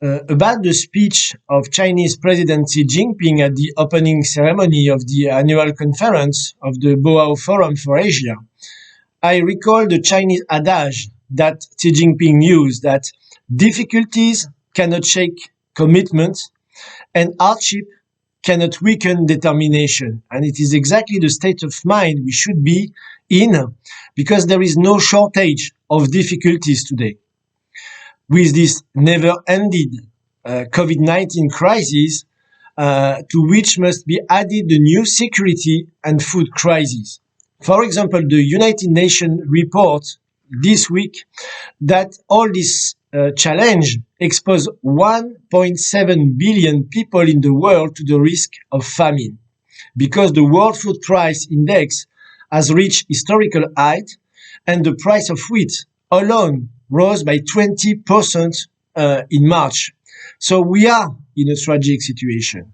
about the speech of Chinese President Xi Jinping at the opening ceremony of the annual conference of the Boao Forum for Asia, I recall the Chinese adage that Xi Jinping used, that difficulties cannot shake commitment and hardship cannot weaken determination. And it is exactly the state of mind we should be in, because there is no shortage of difficulties today. With this never-ended COVID-19 crisis, to which must be added the new security and food crisis. For example, the United Nations report this week that all this challenge exposed 1.7 billion people in the world to the risk of famine, because the World Food Price Index has reached historical height, and the price of wheat alone rose by 20% in March. So we are in a tragic situation.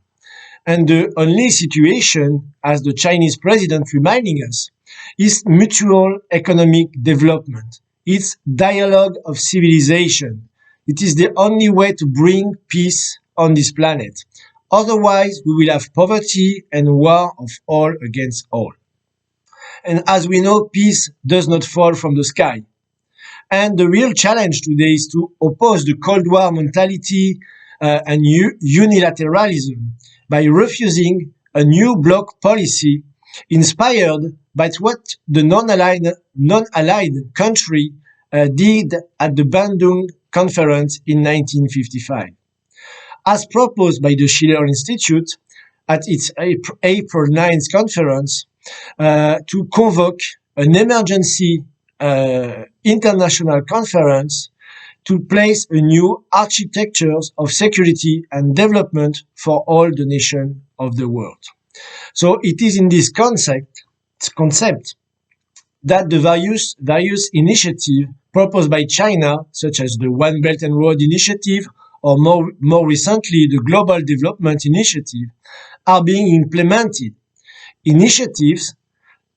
And the only situation, as the Chinese president reminding us, is mutual economic development. It's dialogue of civilization. It is the only way to bring peace on this planet. Otherwise, we will have poverty and war of all against all. And as we know, peace does not fall from the sky. And the real challenge today is to oppose the Cold War mentality and unilateralism by refusing a new bloc policy inspired by what the non-allied country did at the Bandung Conference in 1955. As proposed by the Schiller Institute at its April 9th conference, to convoke an emergency international conference to place a new architectures of security and development for all the nations of the world. So it is in this concept that the various initiatives proposed by China, such as the One Belt and Road Initiative, or more recently the Global Development Initiative, are being implemented. Initiatives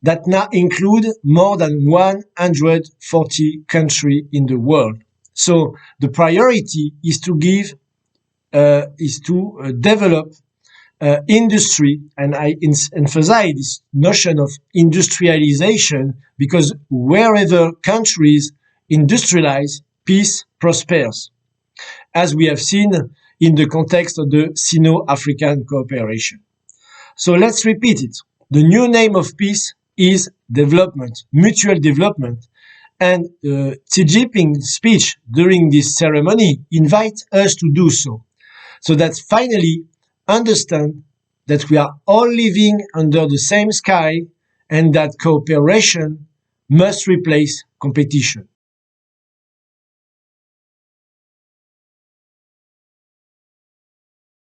that now include more than 140 countries in the world. So the priority is to develop industry, and I emphasize this notion of industrialization, because wherever countries industrialize, peace prospers, as we have seen in the context of the Sino-African cooperation. So let's repeat it. The new name of peace is development, mutual development. And Xi Jinping's speech during this ceremony invites us to do so. So that finally understand that we are all living under the same sky and that cooperation must replace competition.